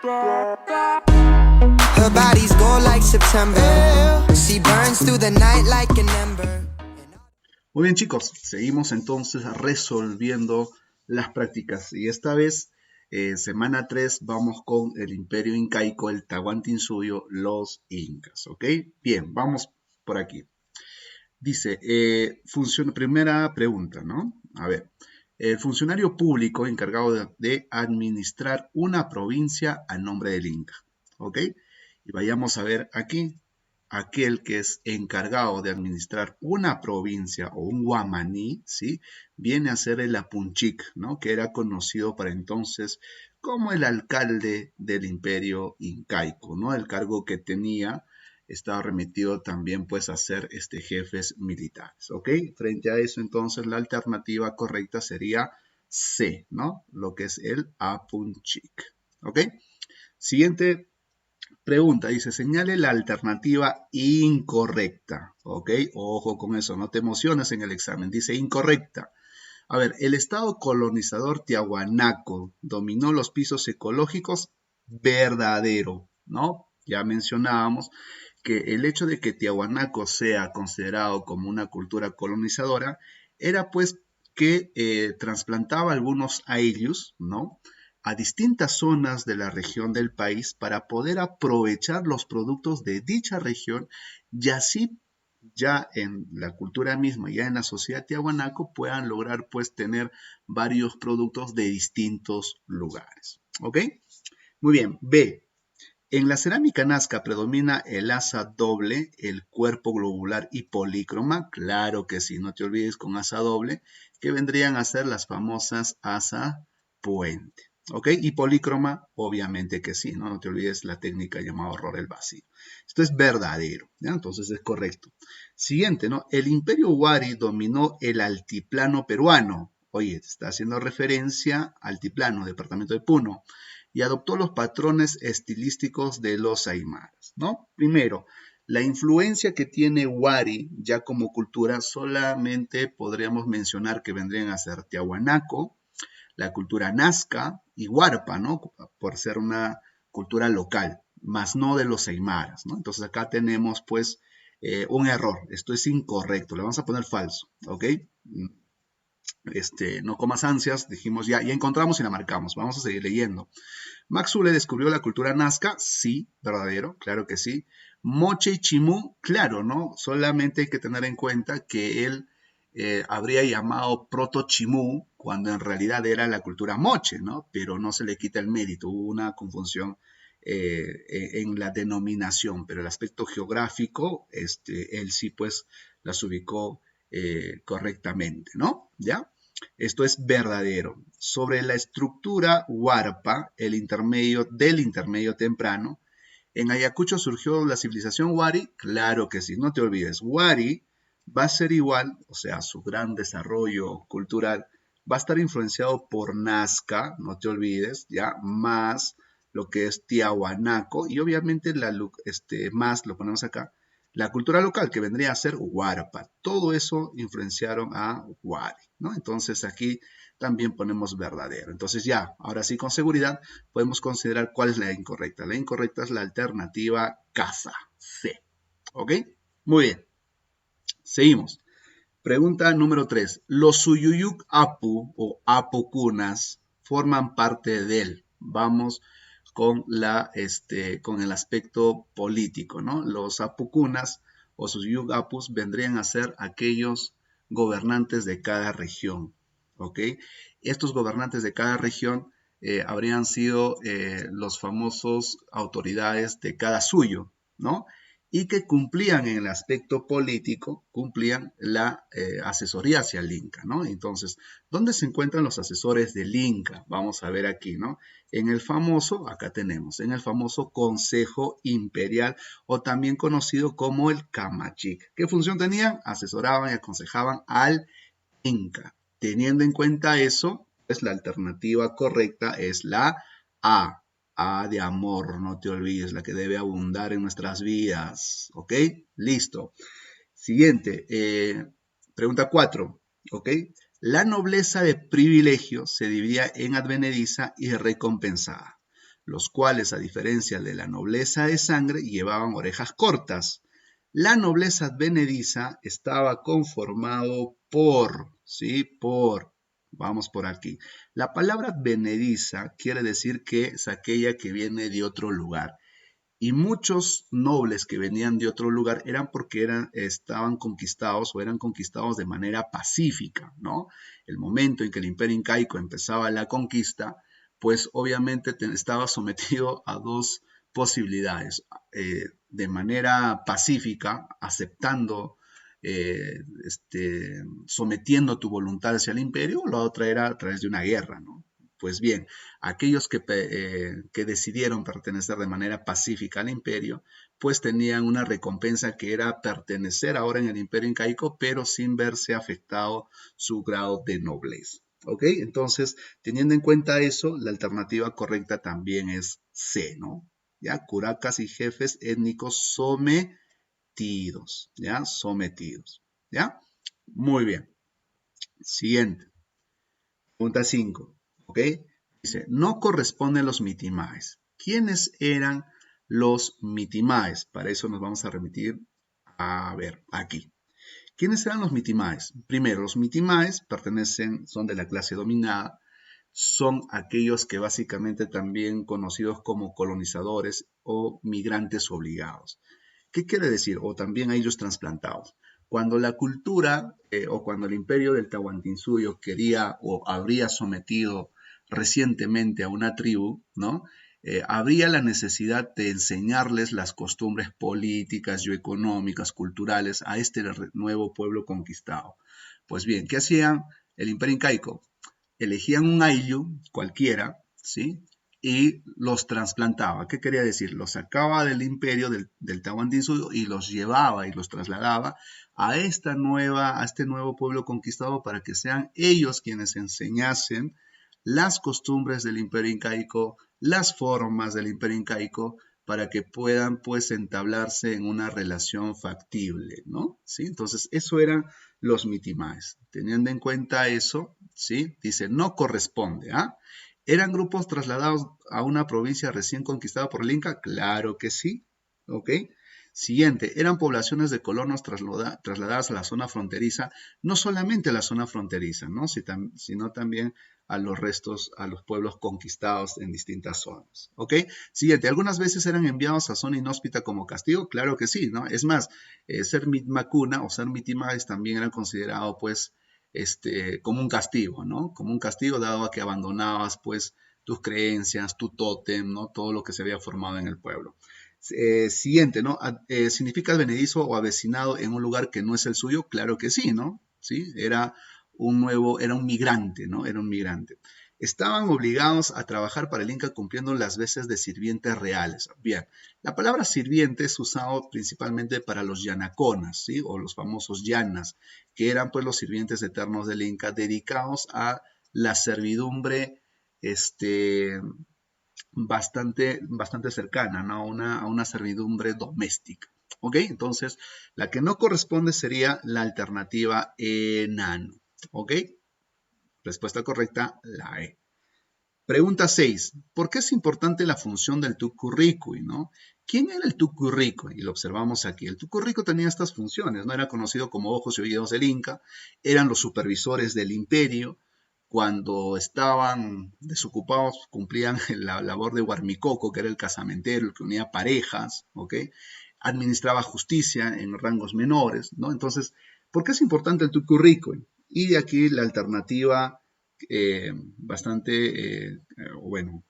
Her body's gold like September. She burns through the night like an ember. Muy bien, chicos, seguimos entonces resolviendo las prácticas y esta vez, semana 3, vamos con el Imperio Incaico, el Tahuantinsuyo, los Incas, ¿ok? Bien, vamos por aquí. Dice, primera pregunta, ¿no? A ver, el funcionario público encargado de administrar una provincia a nombre del Inca, ¿ok? Y vayamos a ver aquí, aquel que es encargado de administrar una provincia o un guamaní, ¿sí? Viene a ser el Apunchic, ¿no? Que era conocido para entonces como el alcalde del Imperio Incaico, ¿no? El cargo que tenía estaba remitido también pues a ser jefes militares, ¿ok? Frente a eso entonces la alternativa correcta sería C, ¿no? Lo que es el Apunchic, ¿ok? Siguiente pregunta, dice, señale la alternativa incorrecta, ¿ok? Ojo con eso, no te emociones en el examen, dice incorrecta. A ver, el Estado colonizador tiahuanaco dominó los pisos ecológicos, verdadero, ¿no? Ya mencionábamos que el hecho de que Tiahuanaco sea considerado como una cultura colonizadora era pues que trasplantaba algunos aylus, ¿no? A distintas zonas de la región del país para poder aprovechar los productos de dicha región y así ya en la cultura misma, ya en la sociedad tiahuanaco, puedan lograr pues tener varios productos de distintos lugares. ¿Ok? Muy bien. B. En la cerámica nazca predomina el asa doble, el cuerpo globular y polícroma. Claro que sí, no te olvides con asa doble, que vendrían a ser las famosas asa puente. ¿Ok? Y polícroma, obviamente que sí, ¿no? No te olvides la técnica llamada horror el vacío. Esto es verdadero, ¿ya? Entonces es correcto. Siguiente, ¿no? El imperio Huari dominó el altiplano peruano. Oye, está haciendo referencia al altiplano, departamento de Puno, y adoptó los patrones estilísticos de los aymaras, ¿no? Primero, la influencia que tiene Huari ya como cultura solamente podríamos mencionar que vendrían a ser Tiahuanaco, la cultura Nazca y Huarpa, ¿no? Por ser una cultura local, más no de los aymaras, ¿no? Entonces acá tenemos pues un error, esto es incorrecto, le vamos a poner falso, ¿ok? No comas ansias, dijimos ya encontramos y la marcamos, vamos a seguir leyendo. Maxule descubrió la cultura nazca, sí, verdadero, claro que sí. Moche y Chimú, claro, ¿no? Solamente hay que tener en cuenta que él habría llamado proto-Chimú cuando en realidad era la cultura Moche, ¿no? Pero no se le quita el mérito, hubo una confusión en la denominación, pero el aspecto geográfico, él sí pues las ubicó correctamente, ¿no? ¿Ya? Esto es verdadero. Sobre la estructura Huarpa, del intermedio temprano, en Ayacucho surgió la civilización Huari, claro que sí, no te olvides, Huari va a ser igual, o sea, su gran desarrollo cultural va a estar influenciado por Nazca, no te olvides, ya, más lo que es Tiahuanaco, y obviamente más lo ponemos acá, la cultura local que vendría a ser Huarpa. Todo eso influenciaron a Huari, ¿no? Entonces aquí también ponemos verdadero. Entonces ya, ahora sí con seguridad podemos considerar cuál es la incorrecta. La incorrecta es la alternativa casa, C. ¿Ok? Muy bien. Seguimos. Pregunta número 3. Los Suyuyuk Apu o Apocunas forman parte del. Vamos con el aspecto político, ¿no? Los Apocunas o Suyuyuk Apus vendrían a ser aquellos gobernantes de cada región, ¿ok? Estos gobernantes de cada región habrían sido los famosos autoridades de cada suyo, ¿no? Y que cumplían en el aspecto político, cumplían la asesoría hacia el Inca, ¿no? Entonces, ¿dónde se encuentran los asesores del Inca? Vamos a ver aquí, ¿no? Acá tenemos, en el famoso Consejo Imperial o también conocido como el Camachic. ¿Qué función tenían? Asesoraban y aconsejaban al Inca. Teniendo en cuenta eso, pues la alternativa correcta es la A. A de amor, no te olvides, la que debe abundar en nuestras vidas. ¿Ok? Listo. Siguiente, pregunta 4. ¿Ok? La nobleza de privilegio se dividía en advenediza y recompensada. los cuales, a diferencia de la nobleza de sangre, llevaban orejas cortas. La nobleza advenediza estaba conformado por, ¿sí? Vamos por aquí. La palabra advenediza quiere decir que es aquella que viene de otro lugar. Y muchos nobles que venían de otro lugar eran porque estaban conquistados o eran conquistados de manera pacífica, ¿no? El momento en que el imperio incaico empezaba la conquista, pues obviamente estaba sometido a dos posibilidades. De manera pacífica, aceptando, sometiendo tu voluntad hacia el imperio, o la otra era a través de una guerra, ¿no? Pues bien, aquellos que decidieron pertenecer de manera pacífica al imperio, pues tenían una recompensa que era pertenecer ahora en el imperio incaico, pero sin verse afectado su grado de nobleza. ¿Ok? Entonces, teniendo en cuenta eso, la alternativa correcta también es C, ¿no? ¿Ya? Curacas y jefes étnicos sometidos, ¿ya? Sometidos, ¿ya? Muy bien. Siguiente. Pregunta 5, ¿ok? Dice, no corresponden los mitimaes. ¿Quiénes eran los mitimaes? Para eso nos vamos a remitir a ver aquí. ¿Quiénes eran los mitimaes? Primero, los mitimaes son de la clase dominada, son aquellos que básicamente también conocidos como colonizadores o migrantes obligados. ¿Qué quiere decir? O también a ellos trasplantados. Cuando la cultura o cuando el imperio del Tahuantinsuyo quería o habría sometido recientemente a una tribu, ¿no? Habría la necesidad de enseñarles las costumbres políticas y económicas, culturales a este nuevo pueblo conquistado. Pues bien, ¿qué hacían el imperio incaico? Elegían un ayllu cualquiera, ¿sí? Y los trasplantaba. ¿Qué quería decir? Los sacaba del imperio del Tahuantinsuyo y los llevaba y los trasladaba a este nuevo pueblo conquistado para que sean ellos quienes enseñasen las costumbres del imperio incaico, las formas del imperio incaico, para que puedan pues entablarse en una relación factible, ¿no? ¿Sí? Entonces, eso eran los mitimaes. Teniendo en cuenta eso, ¿sí? Dice, no corresponde, ¿ah? ¿Eran grupos trasladados a una provincia recién conquistada por el Inca? Claro que sí, ¿ok? Siguiente, eran poblaciones de colonos trasladadas a la zona fronteriza, no solamente a la zona fronteriza, ¿no? Sino también a los restos, a los pueblos conquistados en distintas zonas, ¿ok? Siguiente, algunas veces eran enviados a zona inhóspita como castigo, claro que sí, ¿no? Es más, ser mitmacuna o ser mitimaes también eran considerados, pues, como un castigo, ¿no? Como un castigo dado a que abandonabas, pues, tus creencias, tu tótem, ¿no? Todo lo que se había formado en el pueblo. Siguiente, ¿no? ¿Significa advenedizo o avecinado en un lugar que no es el suyo? Claro que sí, ¿no? Sí, era un migrante, ¿no? Era un migrante. Estaban obligados a trabajar para el Inca cumpliendo las veces de sirvientes reales. Bien, la palabra sirviente es usado principalmente para los yanaconas, ¿sí? O los famosos llanas, que eran pues los sirvientes eternos del Inca dedicados a la servidumbre, bastante cercana, ¿no? A una servidumbre doméstica. ¿Ok? Entonces, la que no corresponde sería la alternativa enano. ¿Ok? Respuesta correcta, la E. Pregunta 6. ¿Por qué es importante la función del tucurricui, no? ¿Quién era el tucurricui? Y lo observamos aquí. El tucurricui tenía estas funciones, ¿no? Era conocido como ojos y oídos del Inca, eran los supervisores del imperio. Cuando estaban desocupados, cumplían la labor de huarmicoco, que era el casamentero, el que unía parejas, ¿ok? Administraba justicia en rangos menores, ¿no? Entonces, ¿por qué es importante el tucurricui? Y de aquí la alternativa bueno,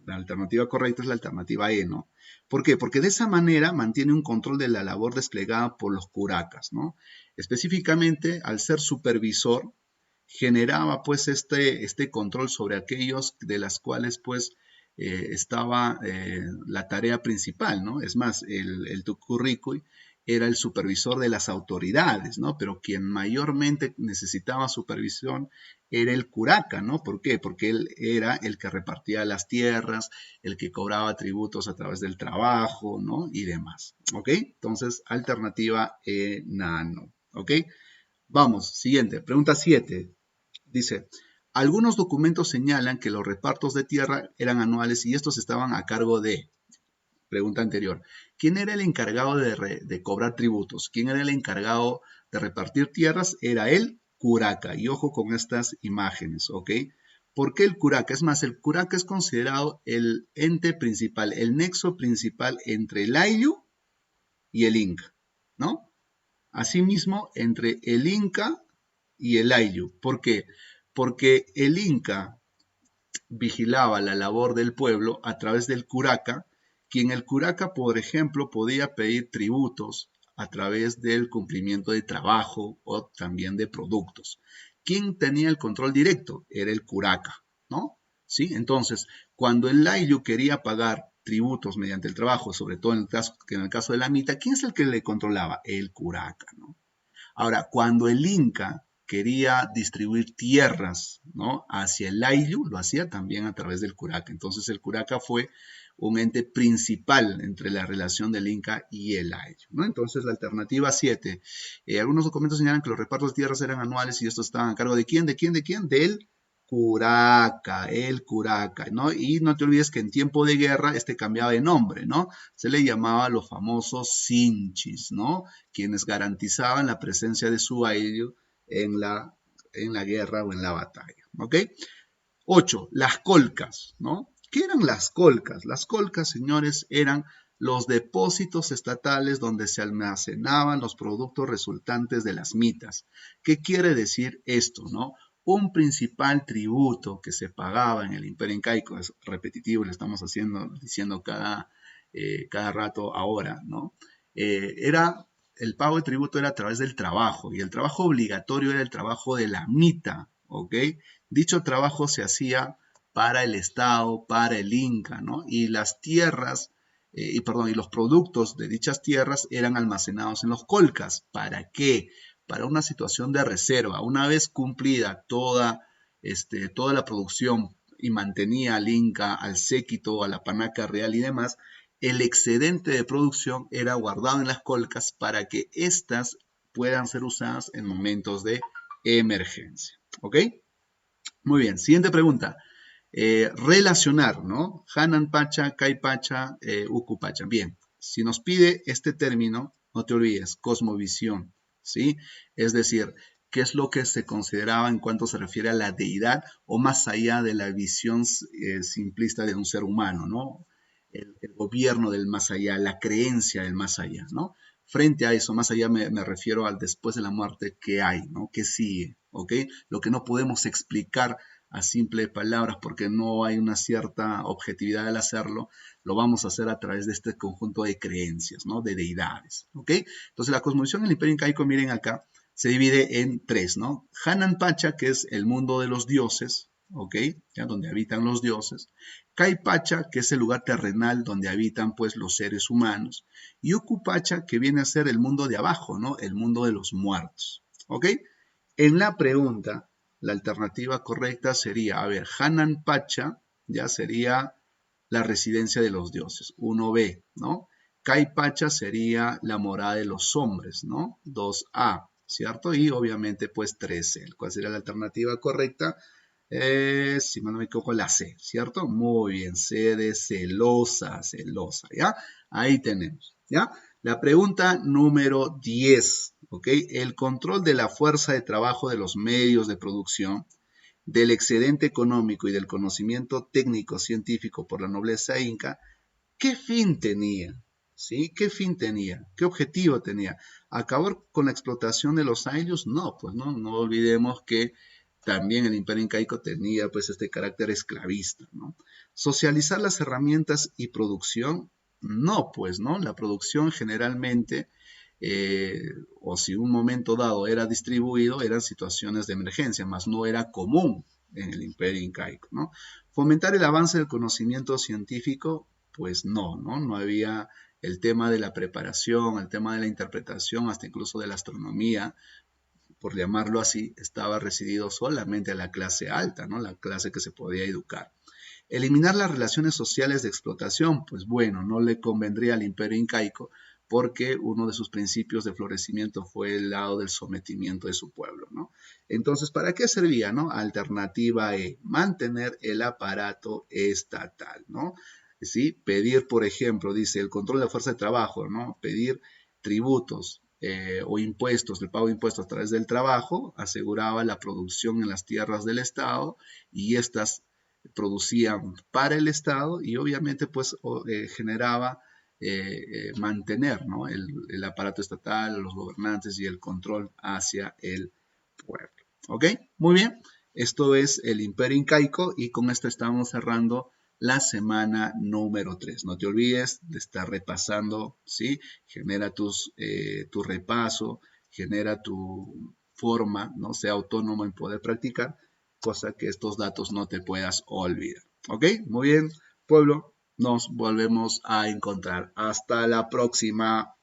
la alternativa correcta es la alternativa E, ¿no? ¿Por qué? Porque de esa manera mantiene un control de la labor desplegada por los curacas, ¿no? Específicamente, al ser supervisor, generaba pues este control sobre aquellos de las cuales pues estaba la tarea principal, ¿no? Es más, el tucurricui era el supervisor de las autoridades, ¿no? Pero quien mayormente necesitaba supervisión era el curaca, ¿no? ¿Por qué? Porque él era el que repartía las tierras, el que cobraba tributos a través del trabajo, ¿no? Y demás, ¿ok? Entonces, alternativa enano, ¿ok? Vamos, siguiente, pregunta 7. Dice, Algunos documentos señalan que los repartos de tierra eran anuales y estos estaban a cargo de, pregunta anterior, ¿quién era el encargado de cobrar tributos? ¿Quién era el encargado de repartir tierras? Era el curaca. Y ojo con estas imágenes, ¿ok? ¿Por qué el curaca? Es más, el curaca es considerado el ente principal, el nexo principal entre el ayllu y el inca, ¿no? Asimismo, entre el inca y el ayllu. ¿Por qué? Porque el inca vigilaba la labor del pueblo a través del curaca, quien el curaca, por ejemplo, podía pedir tributos a través del cumplimiento de trabajo o también de productos. ¿Quién tenía el control directo? Era el curaca, ¿no? ¿Sí? Entonces, cuando el ayllu quería pagar tributos mediante el trabajo, sobre todo en el caso de la mita, ¿quién es el que le controlaba? El curaca, ¿no? Ahora, cuando el inca quería distribuir tierras, ¿no?, hacia el ayllu, lo hacía también a través del curaca. Entonces el curaca fue un ente principal entre la relación del inca y el ayllu, ¿no? Entonces la alternativa 7. Algunos documentos señalan que los repartos de tierras eran anuales y estos estaban a cargo de ¿quién? ¿De quién? ¿De quién? Del curaca, el curaca, ¿no? Y no te olvides que en tiempo de guerra este cambiaba de nombre, ¿no? Se le llamaba los famosos sinchis, ¿no? Quienes garantizaban la presencia de su ayllu en la guerra o en la batalla, ¿ok? 8. Las colcas, ¿no? ¿Qué eran las colcas? Las colcas, señores, eran los depósitos estatales donde se almacenaban los productos resultantes de las mitas. ¿Qué quiere decir esto, no? Un principal tributo que se pagaba en el Imperio Incaico, es repetitivo, lo estamos diciendo cada rato ahora, ¿no? El pago de tributo era a través del trabajo y el trabajo obligatorio era el trabajo de la mita, ¿ok? Dicho trabajo se hacía para el Estado, para el Inca, ¿no? Y las tierras, y los productos de dichas tierras eran almacenados en los colcas. ¿Para qué? Para una situación de reserva. Una vez cumplida toda la producción y mantenía al Inca, al séquito, a la panaca real y demás, el excedente de producción era guardado en las colcas para que éstas puedan ser usadas en momentos de emergencia. ¿Ok? Muy bien, siguiente pregunta. Relacionar, ¿no? Hanan Pacha, Kai Pacha, Uku Pacha. Bien, si nos pide este término, no te olvides, cosmovisión, ¿sí? Es decir, ¿qué es lo que se consideraba en cuanto se refiere a la deidad o más allá de la visión simplista de un ser humano, ¿no? El gobierno del más allá, la creencia del más allá, ¿no? Frente a eso, más allá me refiero al después de la muerte, ¿qué hay, ¿no? ¿Qué sigue? ¿Ok? Lo que no podemos explicar a simple palabras porque no hay una cierta objetividad al hacerlo, lo vamos a hacer a través de este conjunto de creencias, ¿no? De deidades, ¿ok? Entonces la cosmovisión en el Imperio Incaico, miren acá, se divide en 3, ¿no? Hanan Pacha, que es el mundo de los dioses, ¿ok? ¿Ya? Donde habitan los dioses. Kai Pacha, que es el lugar terrenal donde habitan pues los seres humanos. Y Uku Pacha, que viene a ser el mundo de abajo, ¿no? El mundo de los muertos, ¿ok? En la pregunta, la alternativa correcta sería, a ver, Hanan Pacha ya sería la residencia de los dioses, 1B, ¿no? Kai Pacha sería la morada de los hombres, ¿no? 2A, ¿cierto? Y obviamente pues 3C. ¿Cuál sería la alternativa correcta? Si no me equivoco, la C, ¿cierto? Muy bien, C de celosa, ¿ya? Ahí tenemos, ¿ya? La pregunta número 10, ¿ok? El control de la fuerza de trabajo de los medios de producción, del excedente económico y del conocimiento técnico científico por la nobleza inca, ¿qué fin tenía? ¿Sí? ¿Qué fin tenía? ¿Qué objetivo tenía? ¿Acabar con la explotación de los ayllus? No, pues no olvidemos que también el Imperio Incaico tenía pues este carácter esclavista, ¿no? Socializar las herramientas y producción, no, pues, ¿no? La producción generalmente, o si un momento dado era distribuido, eran situaciones de emergencia, más no era común en el Imperio Incaico, ¿no? Fomentar el avance del conocimiento científico, pues no había el tema de la preparación, el tema de la interpretación, hasta incluso de la astronomía, por llamarlo así, estaba residido solamente a la clase alta, ¿no? La clase que se podía educar. Eliminar las relaciones sociales de explotación, pues bueno, no le convendría al Imperio Incaico, porque uno de sus principios de florecimiento fue el lado del sometimiento de su pueblo, ¿no? Entonces, ¿para qué servía, no? Alternativa E, mantener el aparato estatal, ¿no? ¿Sí? Pedir, por ejemplo, dice el control de la fuerza de trabajo, ¿no? Pedir tributos o impuestos, el pago de impuestos a través del trabajo, aseguraba la producción en las tierras del Estado y estas producían para el Estado y obviamente pues generaba mantener, ¿no? el aparato estatal, los gobernantes y el control hacia el pueblo. ¿Ok? Muy bien. Esto es el Imperio Incaico y con esto estamos cerrando la semana número 3. No te olvides de estar repasando, ¿sí? Genera tu repaso, genera tu forma, ¿no? Sea autónomo en poder practicar, cosa que estos datos no te puedas olvidar. ¿Ok? Muy bien, pueblo. Nos volvemos a encontrar. Hasta la próxima.